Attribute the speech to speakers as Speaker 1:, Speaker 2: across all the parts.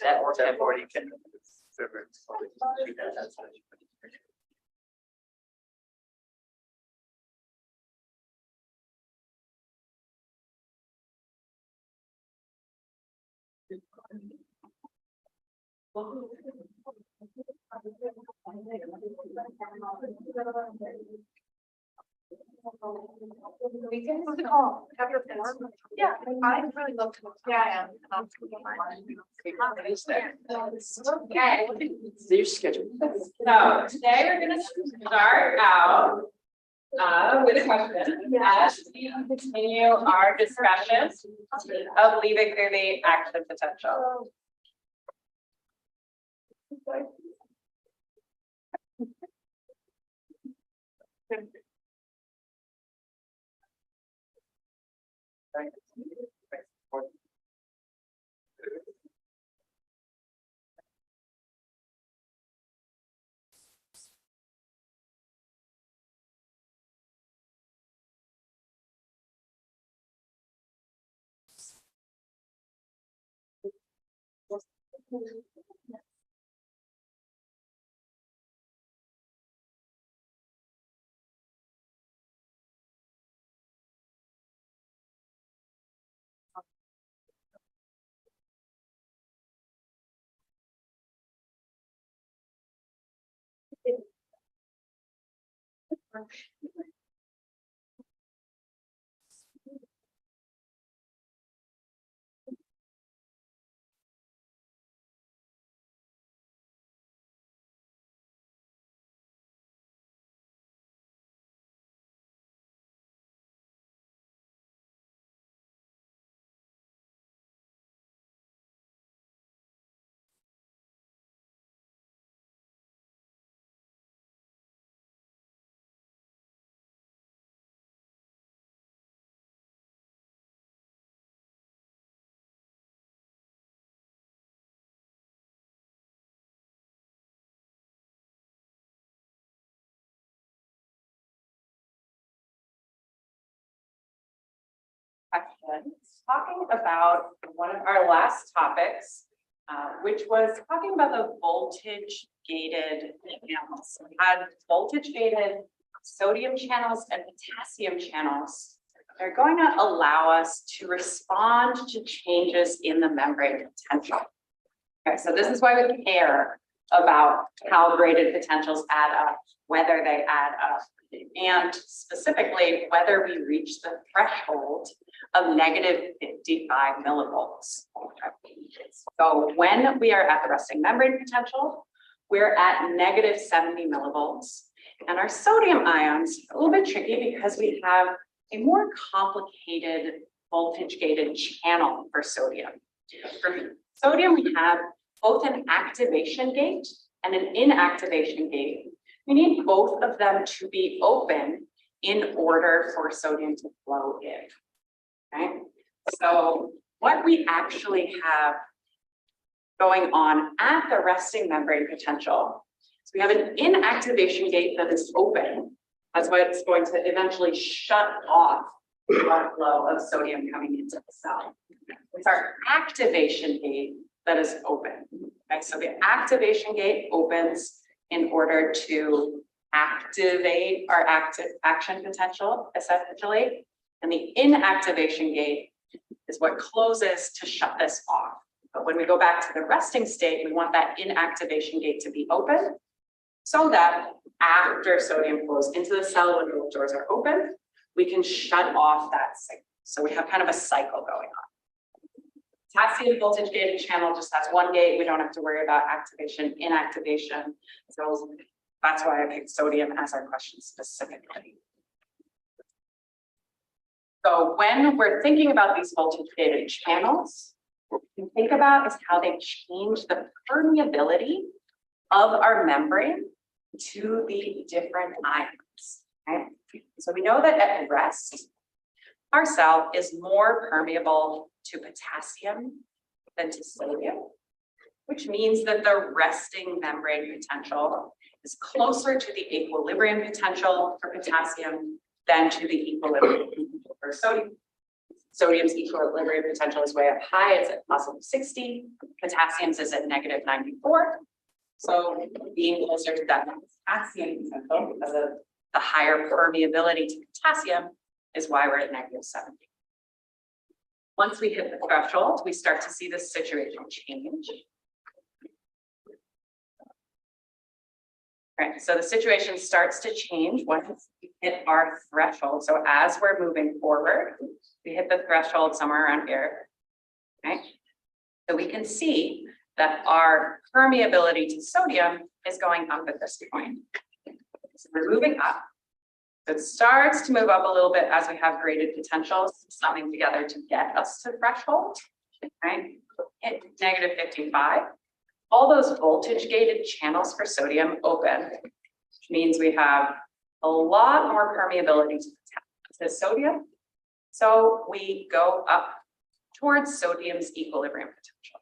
Speaker 1: That or 1040 can.
Speaker 2: We can have your form. Yeah, I really love to. Yeah, I am.
Speaker 1: Okay. Your schedule.
Speaker 3: So today we're gonna start out with a question as we continue our discussion of leaving through the action potential. Questions. Talking about one of our last topics, which was talking about the voltage gated channels. We had voltage gated sodium channels and potassium channels. They're going to allow us to respond to changes in the membrane potential. Okay, so this is why we care about how graded potentials add up, whether they add up, and specifically whether we reach the threshold of negative 55 millivolts. So when we are at the resting membrane potential, we're at negative 70 millivolts. And our sodium ions are a little bit tricky because we have a more complicated voltage gated channel for sodium. For sodium, we have both an activation gate and an inactivation gate. We need both of them to be open in order for sodium to flow in. Okay, so what we actually have going on at the resting membrane potential is we have an inactivation gate that is open. That's why it's going to eventually shut off the flow of sodium coming into the cell. It's our activation gate that is open. Okay, so the activation gate opens in order to activate our active action potential, essentially. And the inactivation gate is what closes to shut this off. But when we go back to the resting state, we want that inactivation gate to be open so that after sodium flows into the cell, when the doors are open, we can shut off that signal. So we have kind of a cycle going on. Potassium voltage gated channel just has one gate. We don't have to worry about activation, inactivation. So that's why I picked sodium as our question specifically. So when we're thinking about these voltage gated channels, what we can think about is how they change the permeability of our membrane to the different ions. Okay? So we know that at rest, our cell is more permeable to potassium than to sodium, which means that the resting membrane potential is closer to the equilibrium potential for potassium than to the equilibrium for sodium. Sodium's equilibrium potential is way up high, it's at positive 60. Potassium's is at negative 94. So being closer to that potassium potential because of the higher permeability to potassium is why we're at negative 70. Once we hit the threshold, we start to see this situation change. Right, so the situation starts to change once we hit our threshold. So as we're moving forward, we hit the threshold somewhere around here. Okay, so we can see that our permeability to sodium is going up at this point. So we're moving up. So it starts to move up a little bit as we have graded potentials summing together to get us to threshold. Right, hit negative 55. All those voltage gated channels for sodium open, which means we have a lot more permeability to sodium. So we go up towards sodium's equilibrium potential.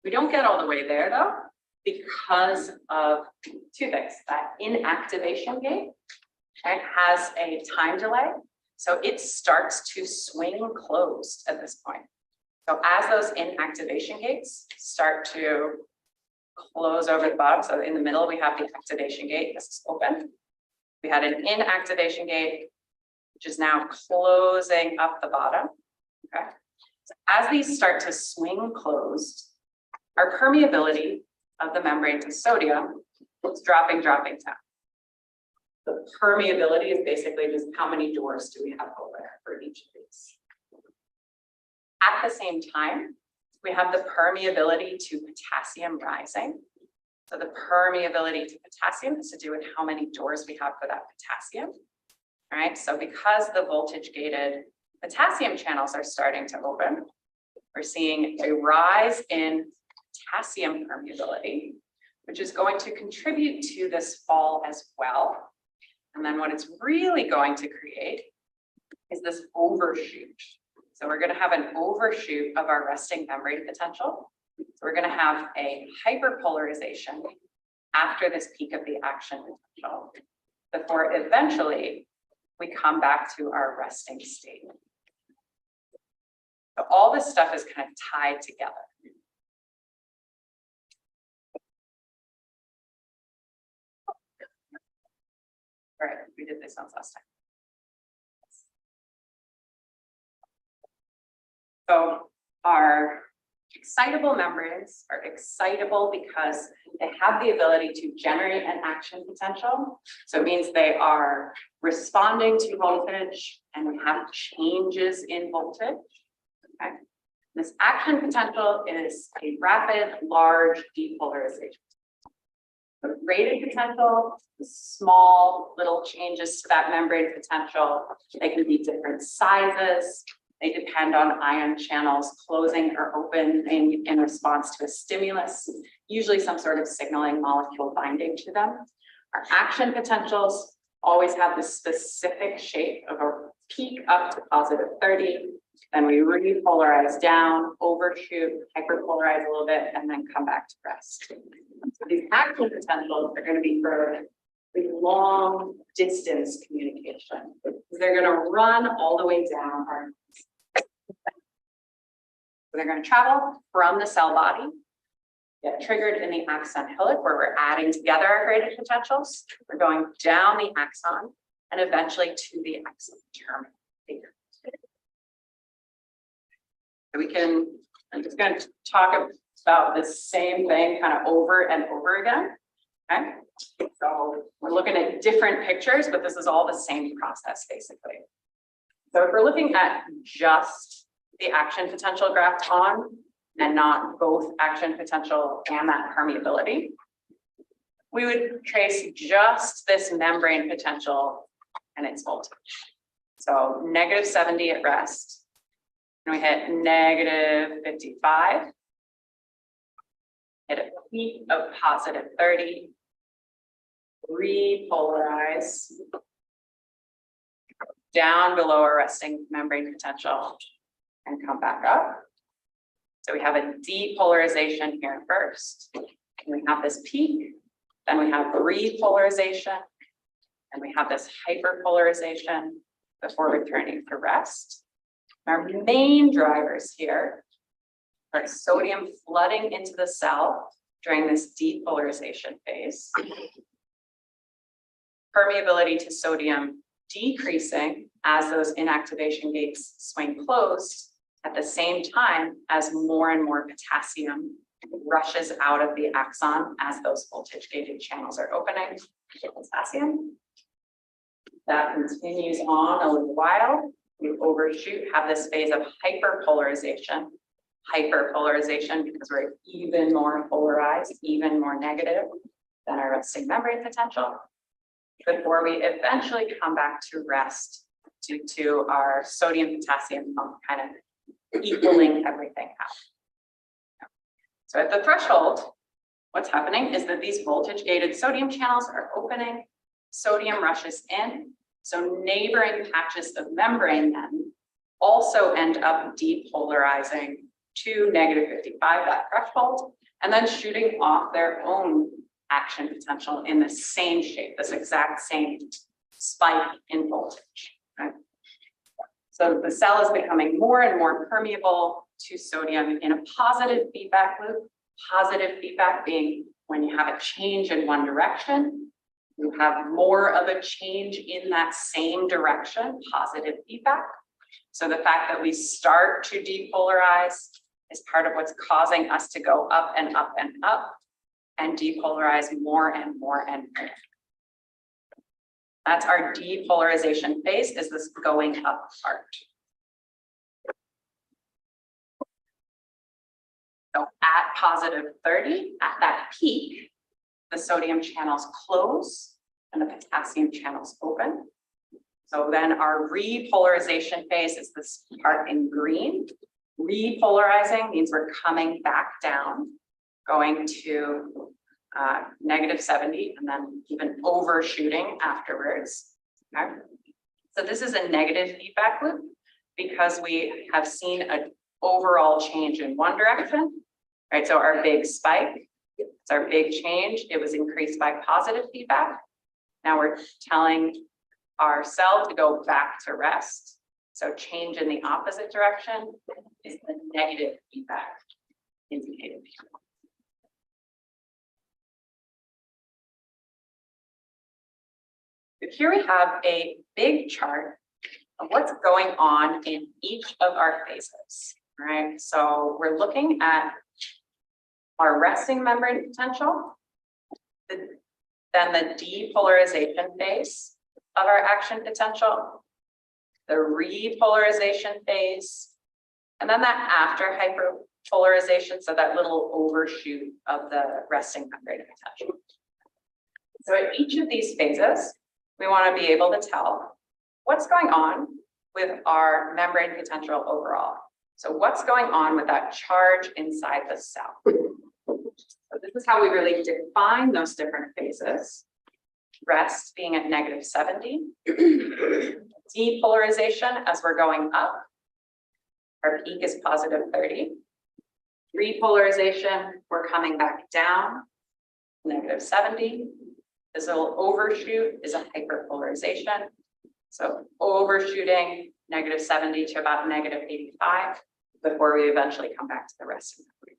Speaker 3: We don't get all the way there though, because of two things. That inactivation gate, it has a time delay. So it starts to swing closed at this point. So as those inactivation gates start to close over the bottom, so in the middle we have the activation gate, this is open. We had an inactivation gate, which is now closing up the bottom, okay? So as these start to swing closed, our permeability of the membrane to sodium is dropping down. The permeability is basically just how many doors do we have open for each of these. At the same time, we have the permeability to potassium rising. So the permeability to potassium has to do with how many doors we have for that potassium. All right, so because the voltage gated potassium channels are starting to open, we're seeing a rise in potassium permeability, which is going to contribute to this fall as well. And then what it's really going to create is this overshoot. So we're going to have an overshoot of our resting membrane potential. So we're going to have a hyperpolarization after this peak of the action potential before eventually we come back to our resting state. So all this stuff is kind of tied together. All right, we did this once last time. So our excitable membranes are excitable because they have the ability to generate an action potential. So it means they are responding to voltage and we have changes in voltage. Okay. This action potential is a rapid, large depolarization. The graded potential, the small little changes to that membrane potential, they can be different sizes. They depend on ion channels closing or opening in response to a stimulus, usually some sort of signaling molecule binding to them. Our action potentials always have this specific shape of a peak up to positive 30, then we repolarize down, overshoot, hyperpolarize a little bit, and then come back to rest. So these action potentials are going to be for the long distance communication. They're going to run all the way down our they're going to travel from the cell body, get triggered in the axon hillock where we're adding together our graded potentials. We're going down the axon and eventually to the axon terminal. So I'm just going to talk about the same thing kind of over and over again. Okay, so we're looking at different pictures, but this is all the same process basically. So if we're looking at just the action potential graphed on and not both action potential and that permeability, we would trace just this membrane potential and its voltage. So negative 70 at rest, and we hit negative 55, hit a peak of positive 30, repolarize down below our resting membrane potential and come back up. So we have a depolarization here first, and we have this peak, then we have repolarization, and we have this hyperpolarization before returning to rest. Our main drivers here are sodium flooding into the cell during this depolarization phase, permeability to sodium decreasing as those inactivation gates swing closed at the same time as more and more potassium rushes out of the axon as those voltage gated channels are opening. Potassium. That continues on a little while. We overshoot, have this phase of hyperpolarization. Hyperpolarization because we're even more polarized, even more negative than our resting membrane potential, before we eventually come back to rest due to our sodium potassium pump kind of equaling everything out. So at the threshold, what's happening is that these voltage gated sodium channels are opening, sodium rushes in, so neighboring patches of membrane then also end up depolarizing to -55, that threshold, and then shooting off their own action potential in the same shape, this exact same spike in voltage. Right? So the cell is becoming more and more permeable to sodium in a positive feedback loop. Positive feedback being when you have a change in one direction, you have more of a change in that same direction, positive feedback. So the fact that we start to depolarize is part of what's causing us to go up and up and up and depolarize more and more and more. That's our depolarization phase, is this going up part. So at +30, at that peak, the sodium channels close and the potassium channels open. So then our repolarization phase is this part in green. Repolarizing means we're coming back down, going to -70 and then even overshooting afterwards. Okay. So this is a negative feedback loop because we have seen an overall change in one direction, right? So our big spike, it's our big change. It was increased by positive feedback. Now we're telling our cell to go back to rest. So change in the opposite direction is the negative feedback indicated. Here we have a big chart of what's going on in each of our phases, right? So we're looking at our resting membrane potential, then the depolarization phase of our action potential, the repolarization phase, and then that after hyperpolarization, so that little overshoot of the resting membrane potential. So at each of these phases, we want to be able to tell what's going on with our membrane potential overall. So what's going on with that charge inside the cell? So this is how we really define those different phases. Rest being at -70, depolarization as we're going up, our peak is +30. Repolarization, we're coming back down, -70. This little overshoot is a hyperpolarization. So overshooting -70 to about -85 before we eventually come back to the resting membrane.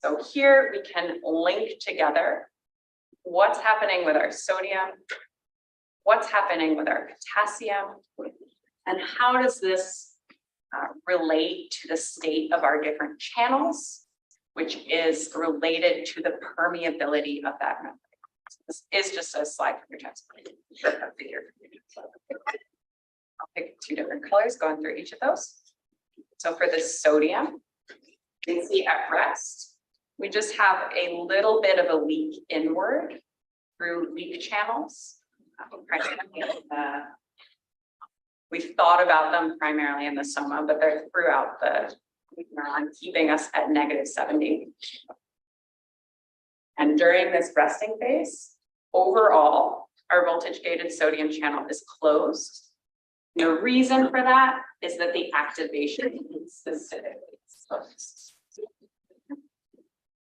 Speaker 3: So here we can link together what's happening with our sodium, what's happening with our potassium, and how does this relate to the state of our different channels, which is related to the permeability of that membrane. So this is just a slide for your textbook. I'll pick two different colors going through each of those. So for the sodium, you can see at rest, we just have a little bit of a leak inward through leak channels. We've thought about them primarily in the soma, but they're throughout the neuron, keeping us at -70. And during this resting phase, overall, our voltage gated sodium channel is closed. The reason for that is that the activation is specifically closed.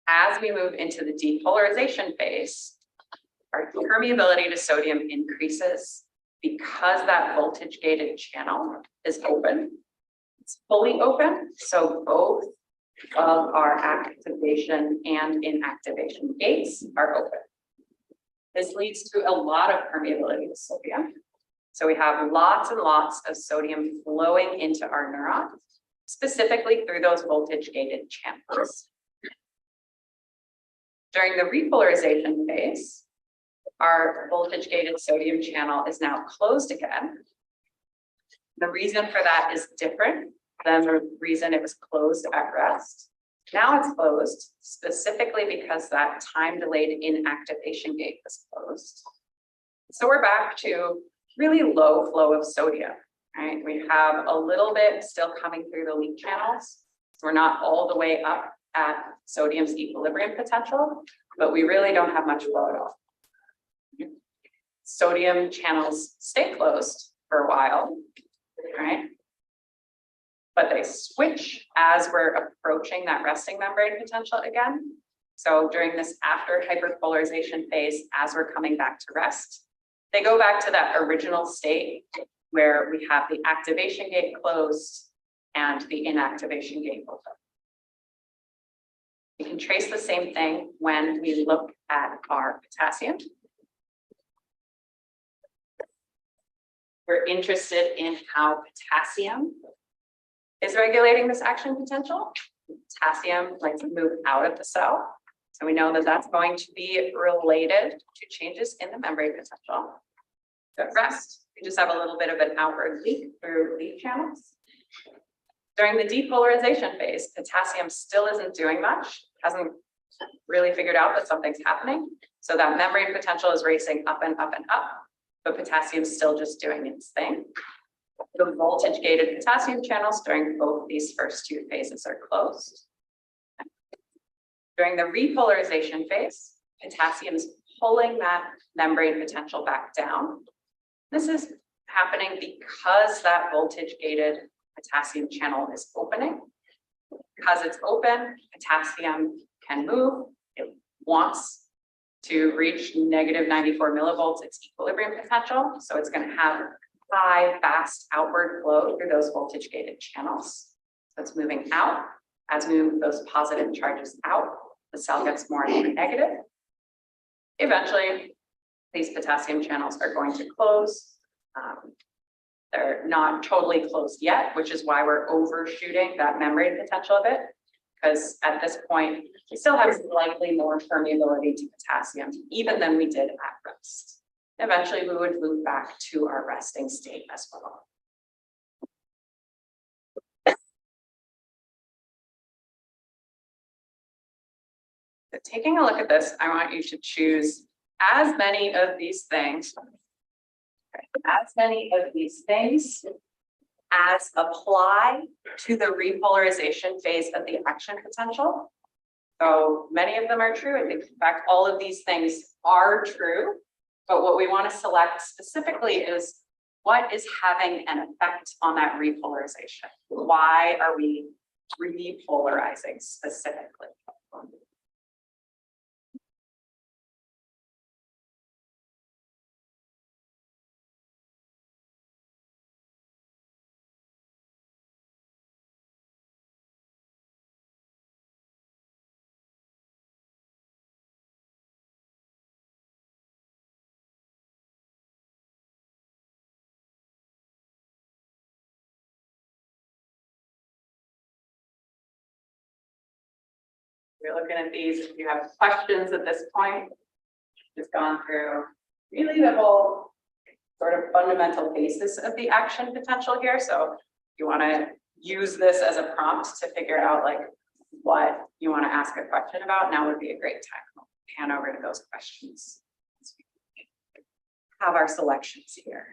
Speaker 3: As we move into the depolarization phase, our permeability to sodium increases because that voltage gated channel is open. It's fully open, so both of our activation and inactivation gates are open. This leads to a lot of permeability of sodium. So we have lots and lots of sodium flowing into our neuron, specifically through those voltage gated channels. During the repolarization phase, our voltage gated sodium channel is now closed again. The reason for that is different than the reason it was closed at rest. Now it's closed specifically because that time delayed inactivation gate was closed. So we're back to really low flow of sodium, right? We have a little bit still coming through the leak channels. So we're not all the way up at sodium's equilibrium potential, but we really don't have much flow at all. Sodium channels stay closed for a while, right? But they switch as we're approaching that resting membrane potential again. So during this after hyperpolarization phase, as we're coming back to rest, they go back to that original state where we have the activation gate closed and the inactivation gate open. We can trace the same thing when we look at our potassium. We're interested in how potassium is regulating this action potential. Potassium likes to move out of the cell. So we know that that's going to be related to changes in the membrane potential. At rest, we just have a little bit of an outward leak through leak channels. During the depolarization phase, potassium still isn't doing much, hasn't really figured out that something's happening. So that membrane potential is racing up and up and up, but potassium's still just doing its thing. The voltage gated potassium channels during both these first two phases are closed. During the repolarization phase, potassium is pulling that membrane potential back down. This is happening because that voltage gated potassium channel is opening. Because it's open, potassium can move. It wants to reach negative 94 millivolts, its equilibrium potential. So it's going to have high, fast outward flow through those voltage gated channels. So it's moving out. As we move those positive charges out, the cell gets more and more negative. Eventually, these potassium channels are going to close. They're not totally closed yet, which is why we're overshooting that membrane potential a bit, because at this point, we still have slightly more permeability to potassium, even than we did at rest. Eventually, we would move back to our resting state as well. So taking a look at this, I want you to choose as many of these things as apply to the repolarization phase of the action potential. So many of them are true. I think, in fact, all of these things are true. But what we want to select specifically is what is having an effect on that repolarization? Why are we repolarizing specifically? We're looking at these. If you have questions at this point, just gone through really the whole sort of fundamental basis of the action potential here. So if you want to use this as a prompt to figure out like what you want to ask a question about, now would be a great time. I'll pan over to those questions. Have our selections here.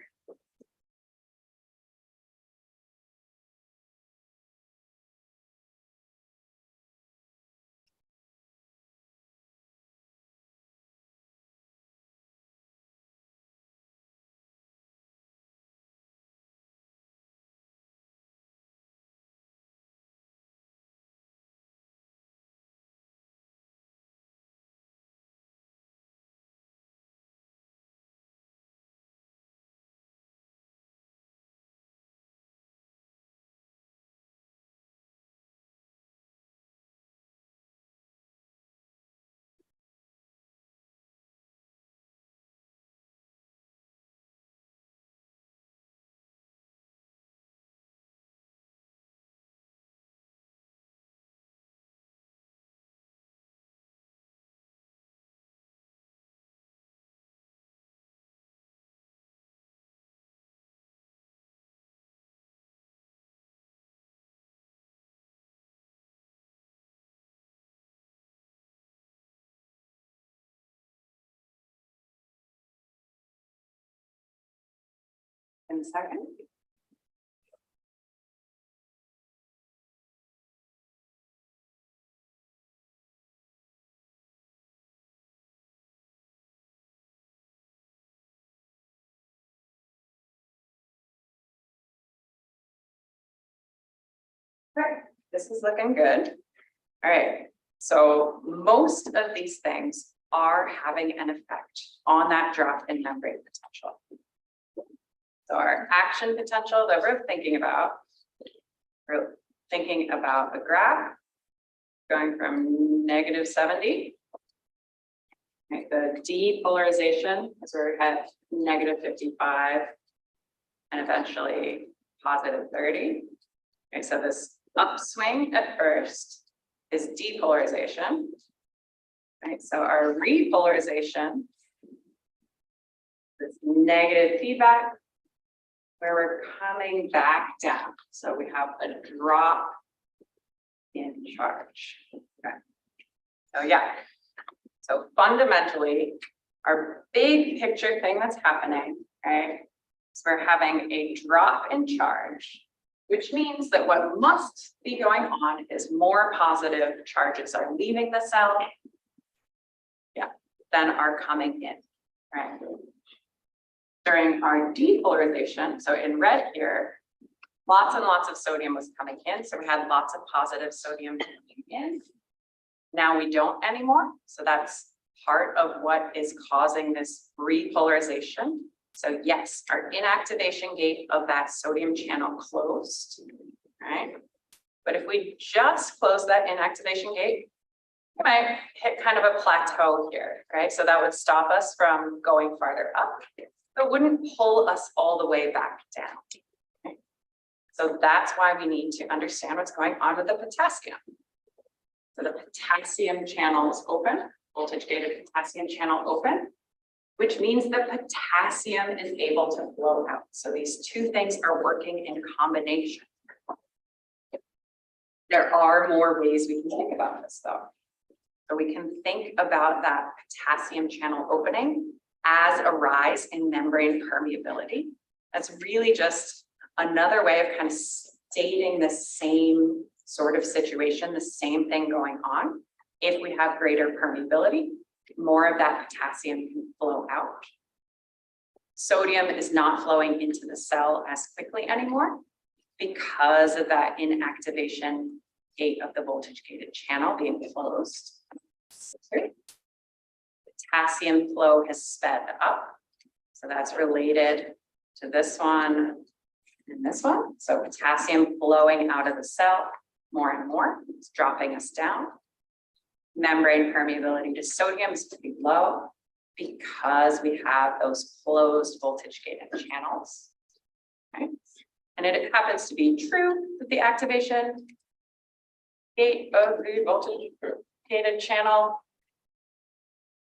Speaker 3: 1 second. Okay, this is looking good. All right, so most of these things are having an effect on that drop in membrane potential. So our action potential that we're thinking about a graph going from -70. Right, the depolarization is where we have -55 and eventually +30. Okay, so this upswing at first is depolarization. Right, so our repolarization, this negative feedback, where we're coming back down. So we have a drop in charge. Okay. So yeah, so fundamentally, our big picture thing that's happening, right, is we're having a drop in charge, which means that what must be going on is more positive charges are leaving the cell, than are coming in, right? During our depolarization, so in red here, lots and lots of sodium was coming in, so we had lots of positive sodium coming in. Now we don't anymore, so that's part of what is causing this repolarization. So yes, our inactivation gate of that sodium channel closed, right? But if we just close that inactivation gate, we might hit kind of a plateau here, right? So that would stop us from going farther up. It wouldn't pull us all the way back down. Okay? So that's why we need to understand what's going on with the potassium. So the potassium channel is open, voltage gated potassium channel open, which means the potassium is able to flow out. So these two things are working in combination. There are more ways we can think about this though. So we can think about that potassium channel opening as a rise in membrane permeability. That's really just another way of kind of stating the same sort of situation, the same thing going on. If we have greater permeability, more of that potassium can flow out. Sodium is not flowing into the cell as quickly anymore because of that inactivation gate of the voltage gated channel being closed. Potassium flow has sped up. So that's related to this one and this one. So potassium flowing out of the cell more and more, it's dropping us down. Membrane permeability to sodium is pretty low because we have those closed voltage gated channels. Okay. And it happens to be true that the activation gate of the voltage gated channel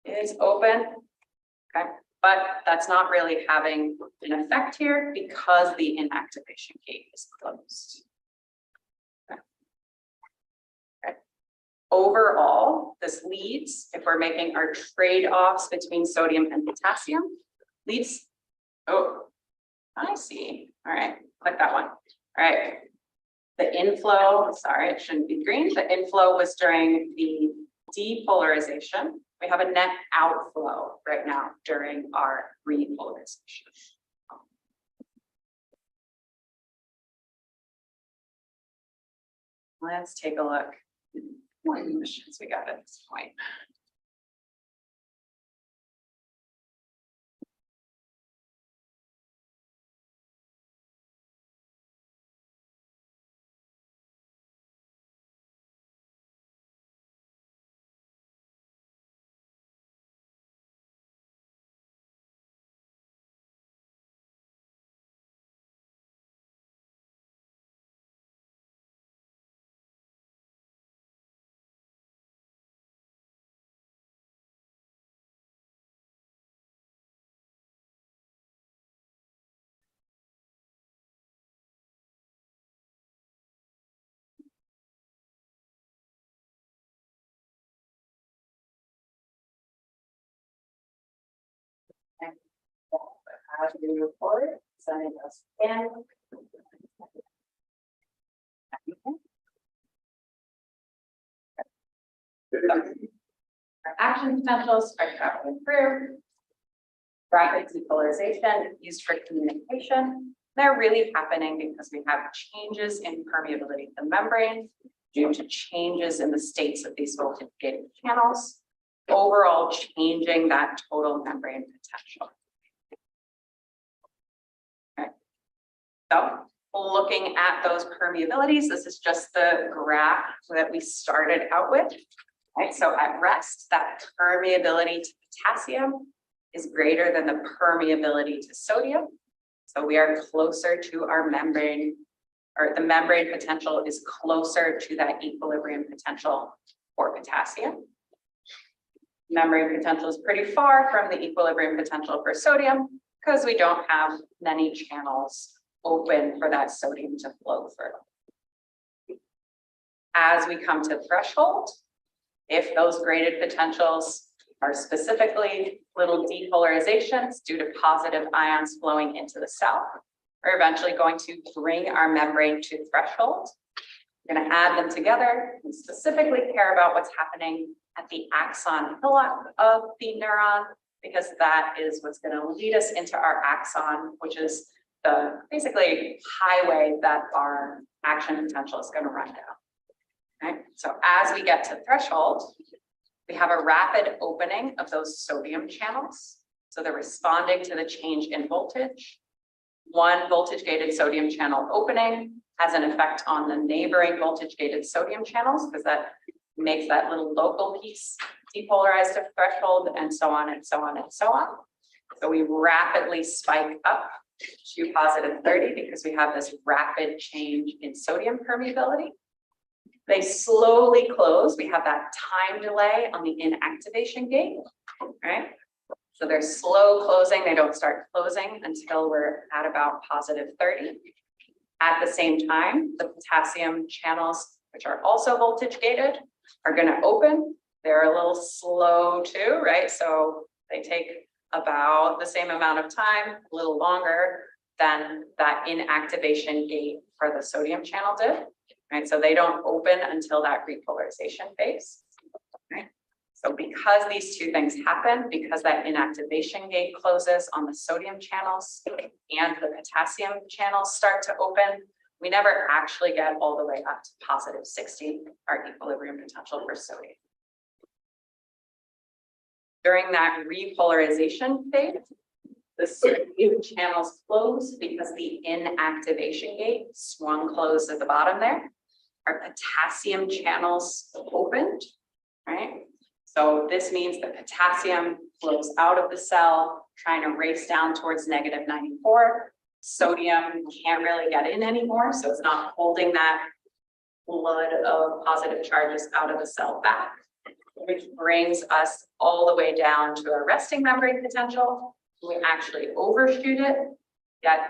Speaker 3: is open. Okay, but that's not really having an effect here because the inactivation gate is closed. Okay. Okay. Overall, this leads, if we're making our trade-offs between sodium and potassium, leads, oh, I see. All right, click that one. All right. The inflow, sorry, it shouldn't be green. The inflow was during the depolarization. We have a net outflow right now during our repolarization. Let's take a look. What emissions we got at this point. As we report, sending us in. Our action potentials are traveling through. Rapid depolarization used for communication. They're really happening because we have changes in permeability of the membrane due to changes in the states of these voltage gated channels, overall changing that total membrane potential. Okay. So looking at those permeabilities, this is just the graph that we started out with. Right, so at rest, that permeability to potassium is greater than the permeability to sodium. So we are closer to our membrane, or the membrane potential is closer to that equilibrium potential for potassium. Membrane potential is pretty far from the equilibrium potential for sodium because we don't have many channels open for that sodium to flow through. As we come to threshold, if those graded potentials are specifically little depolarizations due to positive ions flowing into the cell, we're eventually going to bring our membrane to threshold. We're going to add them together and specifically care about what's happening at the axon hillock of the neuron, because that is what's going to lead us into our axon, which is the basically highway that our action potential is going to run down. Okay, so as we get to threshold, we have a rapid opening of those sodium channels. So they're responding to the change in voltage. One voltage gated sodium channel opening has an effect on the neighboring voltage gated sodium channels because that makes that little local piece depolarized to threshold, and so on and so on and so on. So we rapidly spike up to positive 30 because we have this rapid change in sodium permeability. They slowly close. We have that time delay on the inactivation gate, right? So they're slow closing. They don't start closing until we're at about positive 30. At the same time, the potassium channels, which are also voltage gated, are going to open. They're a little slow too, right? So they take about the same amount of time, a little longer than that inactivation gate for the sodium channel did. Right, so they don't open until that repolarization phase. Right, so because these two things happen, because that inactivation gate closes on the sodium channels and the potassium channels start to open, we never actually get all the way up to positive 60, our equilibrium potential for sodium. During that repolarization phase, the sodium channels close because the inactivation gate swung closed at the bottom there. Our potassium channels opened, right? So this means the potassium flows out of the cell, trying to race down towards negative 94. Sodium can't really get in anymore, so it's not holding that flood of positive charges out of the cell back, which brings us all the way down to a resting membrane potential. We actually overshoot it, get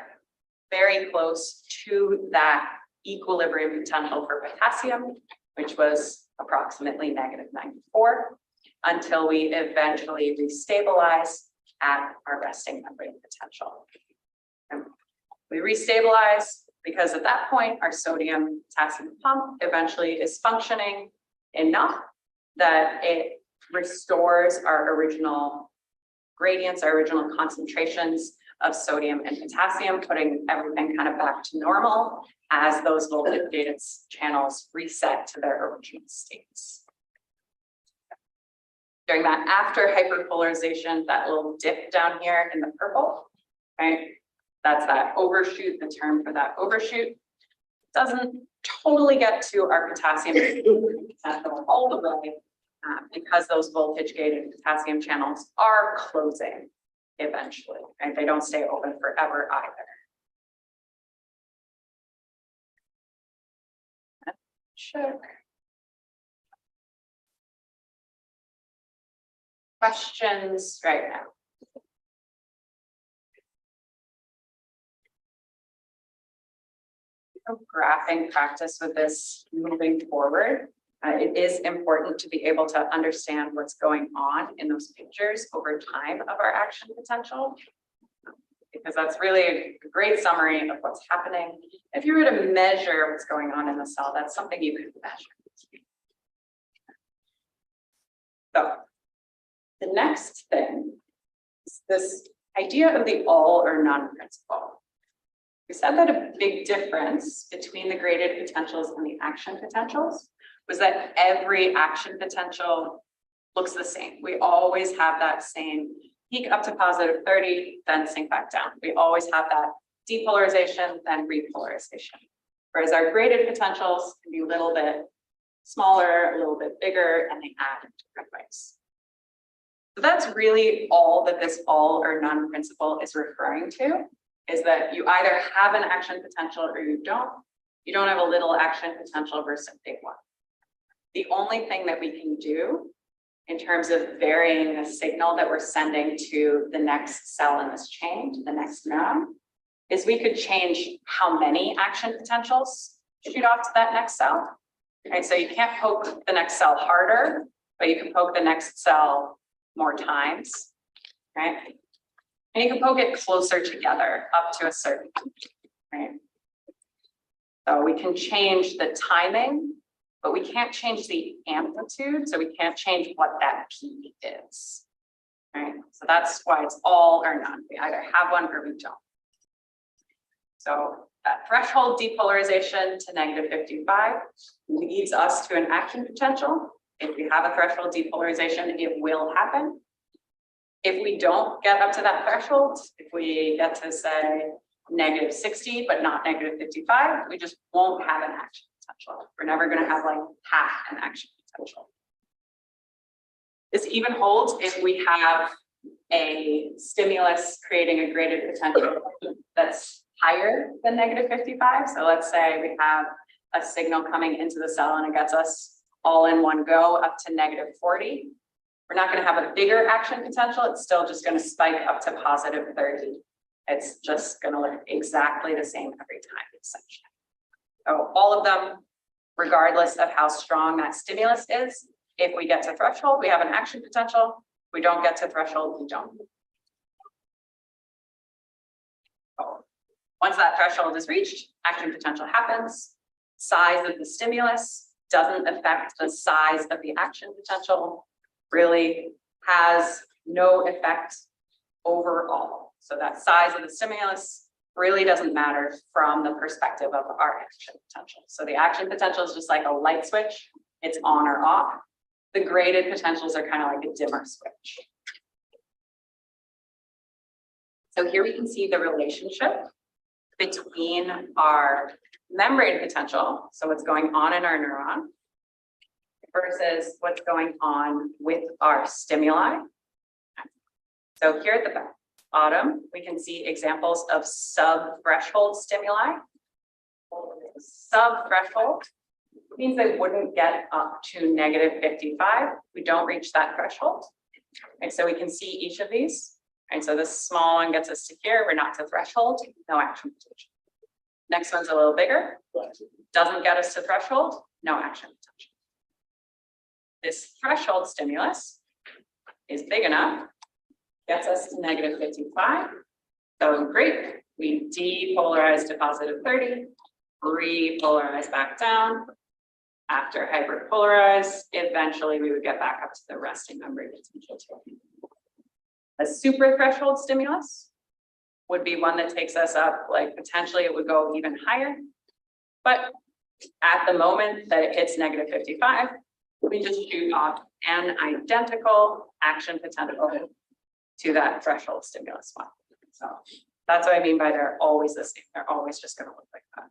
Speaker 3: very close to that equilibrium potential for potassium, which was approximately negative 94, until we eventually restabilize at our resting membrane potential. And we restabilize because at that point, our sodium potassium pump eventually is functioning enough that it restores our original gradients, our original concentrations of sodium and potassium, putting everything kind of back to normal as those voltage gated channels reset to their original states. During that after hyperpolarization, that little dip down here in the purple, right? That's that overshoot, the term for that overshoot. Doesn't totally get to our potassium potential all the way because those voltage gated potassium channels are closing eventually, and they don't stay open forever either. Check. Questions right now? Graphing practice with this moving forward. It is important to be able to understand what's going on in those pictures over time of our action potential. because that's really a great summary of what's happening. If you were to measure what's going on in the cell, that's something you could measure. So the next thing is this idea of the all or none principle. We said that a big difference between the graded potentials and the action potentials was that every action potential looks the same. We always have that same peak up to positive 30, then sink back down. We always have that depolarization, then repolarization. Whereas our graded potentials can be a little bit smaller, a little bit bigger, and they add in different ways. So that's really all that this all or none principle is referring to, is that you either have an action potential or you don't. You don't have a little action potential versus a big one. The only thing that we can do in terms of varying the signal that we're sending to the next cell in this chain, to the next neuron, is we could change how many action potentials shoot off to that next cell. Right, so you can't poke the next cell harder, but you can poke the next cell more times, right? And you can poke it closer together up to a certain point, right? So we can change the timing, but we can't change the amplitude, so we can't change what that peak is, right? So that's why it's all or none. We either have one or we don't. So that threshold depolarization to -55 leads us to an action potential. If we have a threshold depolarization, it will happen. If we don't get up to that threshold, if we get to say -60, but not -55, we just won't have an action potential. We're never going to have like half an action potential. This even holds if we have a stimulus creating a graded potential that's higher than -55. So let's say we have a signal coming into the cell and it gets us all in one go up to -40. We're not going to have a bigger action potential. It's still just going to spike up to positive 30. It's just going to look exactly the same every time, essentially. So all of them, regardless of how strong that stimulus is, if we get to threshold, we have an action potential. If we don't get to threshold, we don't. So once that threshold is reached, action potential happens. Size of the stimulus doesn't affect the size of the action potential, really has no effect overall. So that size of the stimulus really doesn't matter from the perspective of our action potential. So the action potential is just like a light switch. It's on or off. The graded potentials are kind of like a dimmer switch. So here we can see the relationship between our membrane potential, so what's going on in our neuron, versus what's going on with our stimuli. So here at the bottom, we can see examples of sub-threshold stimuli. Sub-threshold means they wouldn't get up to -55. We don't reach that threshold. And so we can see each of these. And so this small one gets us to here. We're not to threshold, no action potential. Next one's a little bigger. Doesn't get us to threshold, no action potential. This threshold stimulus is big enough, gets us to -55. So great, we depolarize to positive 30, repolarize back down. After hyperpolarize, eventually we would get back up to the resting membrane potential too. A super threshold stimulus would be one that takes us up, like potentially it would go even higher. But at the moment that it hits -55, we just shoot off an identical action potential to that threshold stimulus one. So that's what I mean by they're always the same. They're always just going to look like that.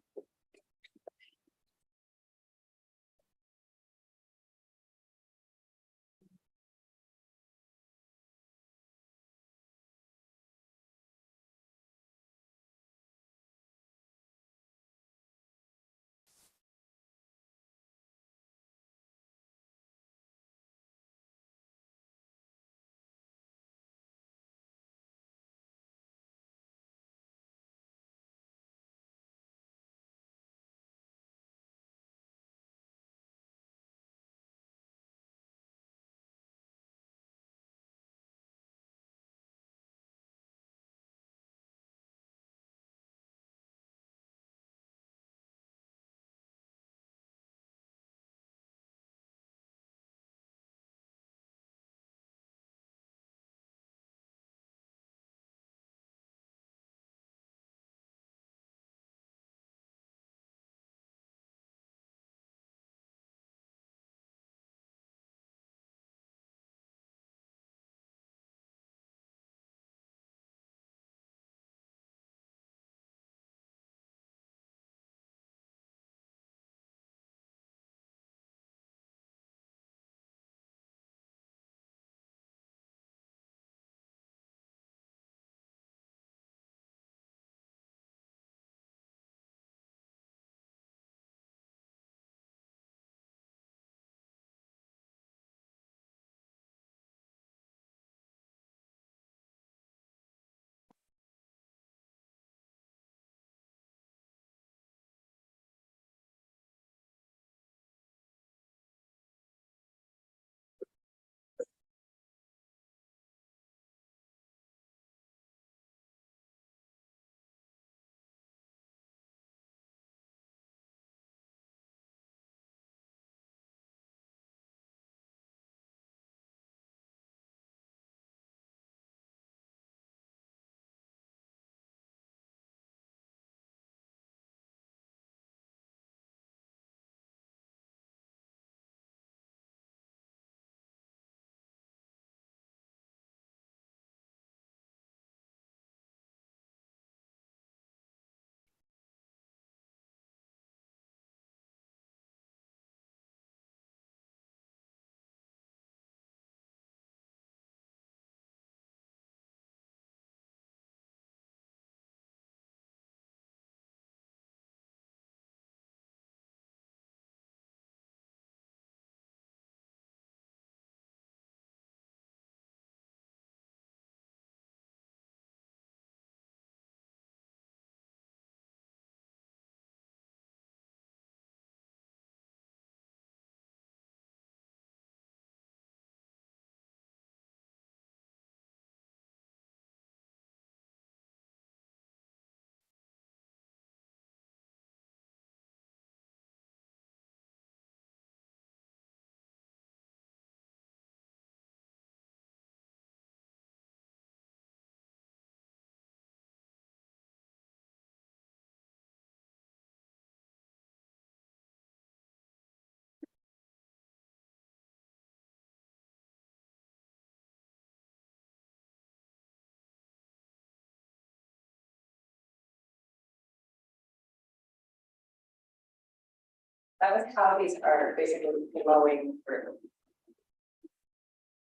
Speaker 3: That was how these are basically flowing through.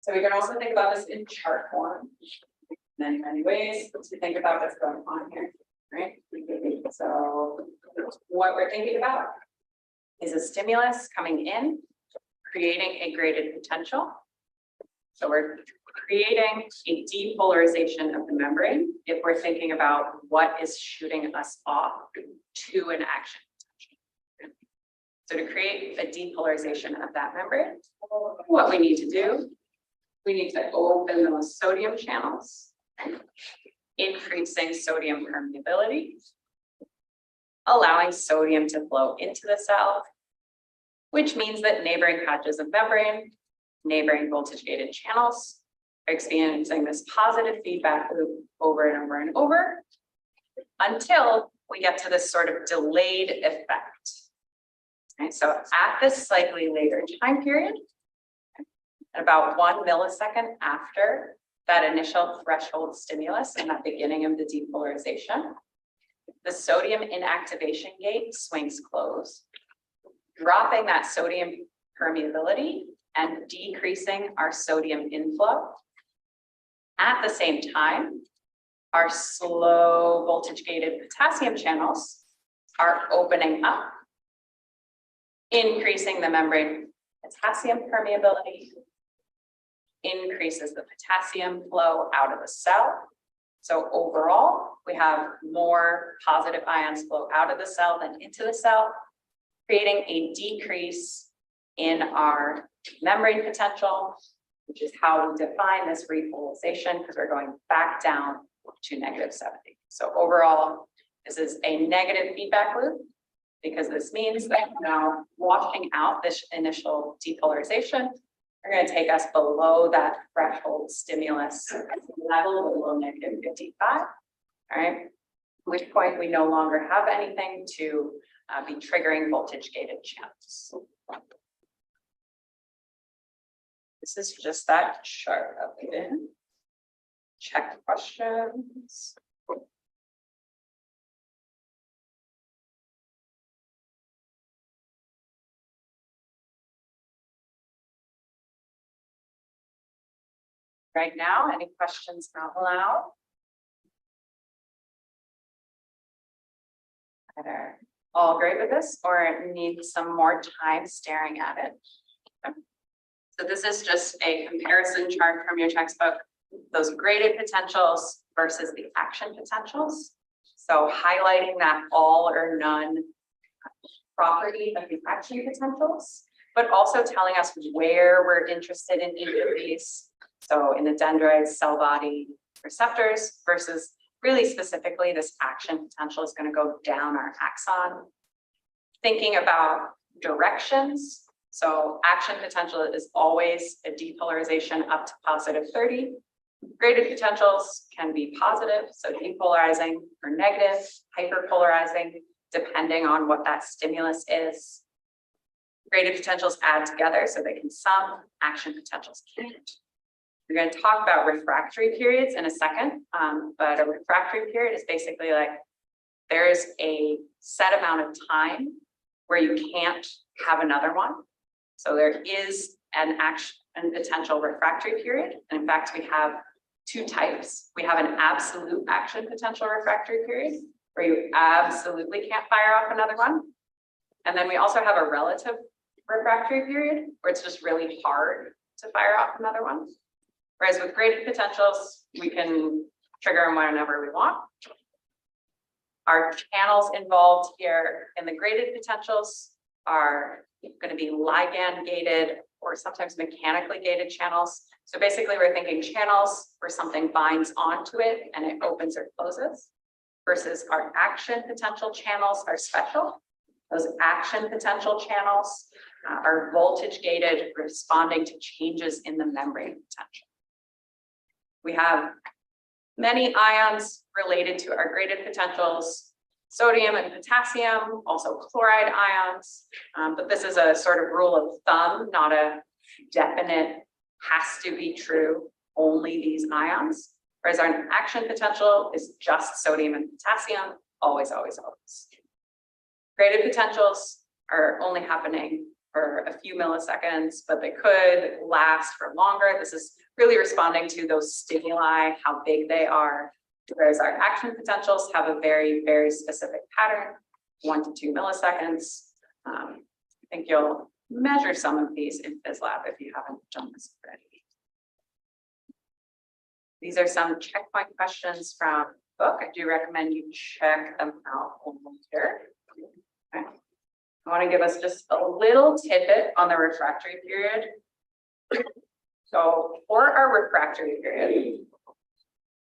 Speaker 3: So we can also think about this in chart form. Many ways to think about what's going on here, right? So what we're thinking about is a stimulus coming in, creating a graded potential. So we're creating a depolarization of the membrane if we're thinking about what is shooting us off to an action potential. So to create a depolarization of that membrane, what we need to do, we need to open those sodium channels, increasing sodium permeability, allowing sodium to flow into the cell, which means that neighboring patches of membrane, neighboring voltage gated channels are experiencing this positive feedback loop over and over and over until we get to this sort of delayed effect. Okay, so at this slightly later time period, about 1 millisecond after that initial threshold stimulus and that beginning of the depolarization, the sodium inactivation gate swings closed, dropping that sodium permeability and decreasing our sodium inflow. At the same time, our slow voltage gated potassium channels are opening up, increasing the membrane potassium permeability, increases the potassium flow out of the cell. So overall, we have more positive ions flow out of the cell than into the cell, creating a decrease in our membrane potential, which is how we define this repolarization, because we're going back down to -70. So overall, this is a negative feedback loop, because this means that now washing out this initial depolarization are going to take us below that threshold stimulus level below -55. All right, at which point we no longer have anything to be triggering voltage gated channels. This is just that chart up there. Check questions. Right now, any questions not allowed? Either all great with this or need some more time staring at it. So this is just a comparison chart from your textbook, those graded potentials versus the action potentials. So highlighting that all or none property of the action potentials, but also telling us where we're interested in each of these. So in the dendrites, cell body receptors versus really specifically this action potential is going to go down our axon. Thinking about directions. So action potential is always a depolarization up to +30. Graded potentials can be positive, so depolarizing, or negative, hyperpolarizing, depending on what that stimulus is. Graded potentials add together so they can sum, action potentials can't. We're going to talk about refractory periods in a second, but a refractory period is basically like there's a set amount of time where you can't have another one. So there is an action and potential refractory period. And in fact, we have two types. We have an absolute action potential refractory period where you absolutely can't fire off another one. And then we also have a relative refractory period where it's just really hard to fire off another one. Whereas with graded potentials, we can trigger them whenever we want. Our channels involved here in the graded potentials are going to be ligand gated or sometimes mechanically gated channels. So basically we're thinking channels where something binds onto it and it opens or closes, versus our action potential channels are special. Those action potential channels are voltage gated, responding to changes in the membrane potential. We have many ions related to our graded potentials, sodium and potassium, also chloride ions, but this is a sort of rule of thumb, not a definite has to be true, only these ions. Whereas our action potential is just sodium and potassium, always, always, always. Graded potentials are only happening for a few milliseconds, but they could last for longer. This is really responding to those stimuli, how big they are. Whereas our action potentials have a very, very specific pattern, 1 to 2 milliseconds. I think you'll measure some of these in PhysLab if you haven't done this already. These are some checkpoint questions from the book. I do recommend you check them out here. Okay. I want to give us just a little tidbit on the refractory period. So for our refractory period,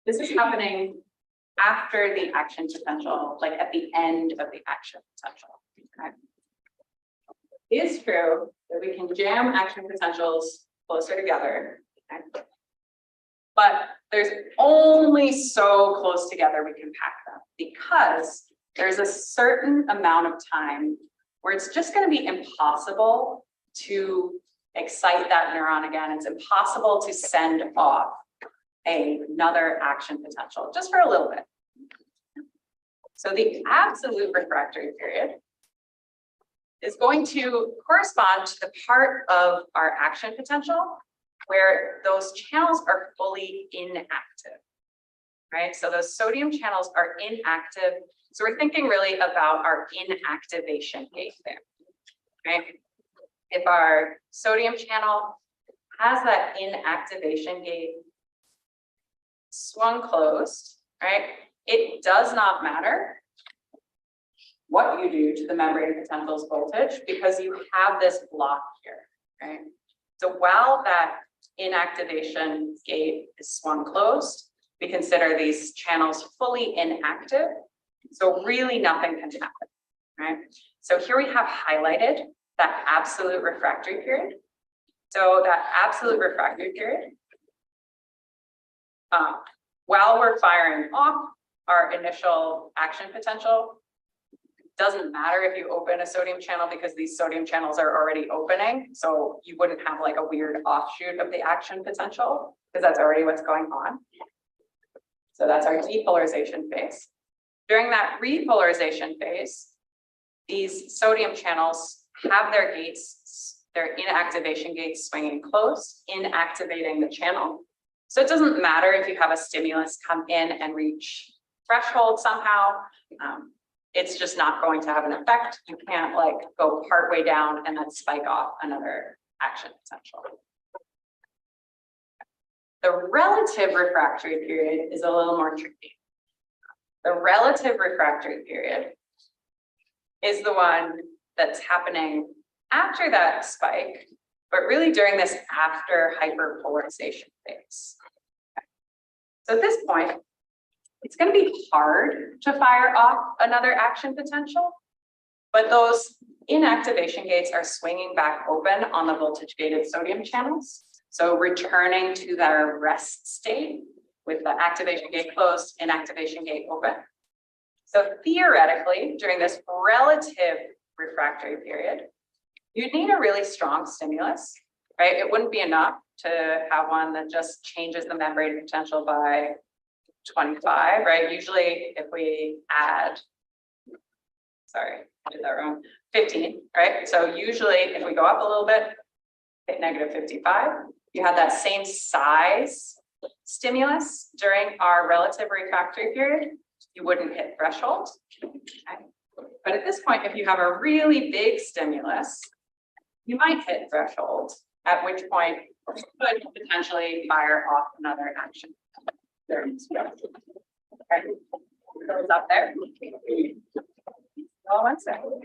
Speaker 3: this is happening after the action potential, like at the end of the action potential. Okay. It is true that we can jam action potentials closer together. Okay. But there's only so close together we can pack them, because there's a certain amount of time where it's just going to be impossible to excite that neuron again. It's impossible to send off another action potential just for a little bit. So the absolute refractory period is going to correspond to the part of our action potential where those channels are fully inactive, right? So those sodium channels are inactive. So we're thinking really about our inactivation gate there, right? If our sodium channel has that inactivation gate swung closed, right? It does not matter what you do to the membrane potential's voltage, because you have this block here, right? So while that inactivation gate is swung closed, we consider these channels fully inactive. So really nothing can happen, right? So here we have highlighted that absolute refractory period. So that absolute refractory period, while we're firing off our initial action potential, doesn't matter if you open a sodium channel, because these sodium channels are already opening. So you wouldn't have like a weird offshoot of the action potential, because that's already what's going on. So that's our depolarization phase. During that repolarization phase, these sodium channels have their gates, their inactivation gates swinging closed, inactivating the channel. So it doesn't matter if you have a stimulus come in and reach threshold somehow. It's just not going to have an effect. You can't like go partway down and then spike off another action potential. The relative refractory period is a little more tricky. The relative refractory period is the one that's happening after that spike, but really during this after hyperpolarization phase. Okay. So at this point, it's going to be hard to fire off another action potential, but those inactivation gates are swinging back open on the voltage gated sodium channels. So returning to their rest state with the activation gate closed, inactivation gate open. So theoretically, during this relative refractory period, you'd need a really strong stimulus, right? It wouldn't be enough to have one that just changes the membrane potential by 25, right? Usually if we add, sorry, I did that wrong, 15, right? So usually if we go up a little bit, hit negative 55, you have that same size stimulus during our relative refractory period, you wouldn't hit threshold. Okay. But at this point, if you have a really big stimulus, you might hit threshold, at which point you could potentially fire off another action. Okay. So it's up there. Hold on one second.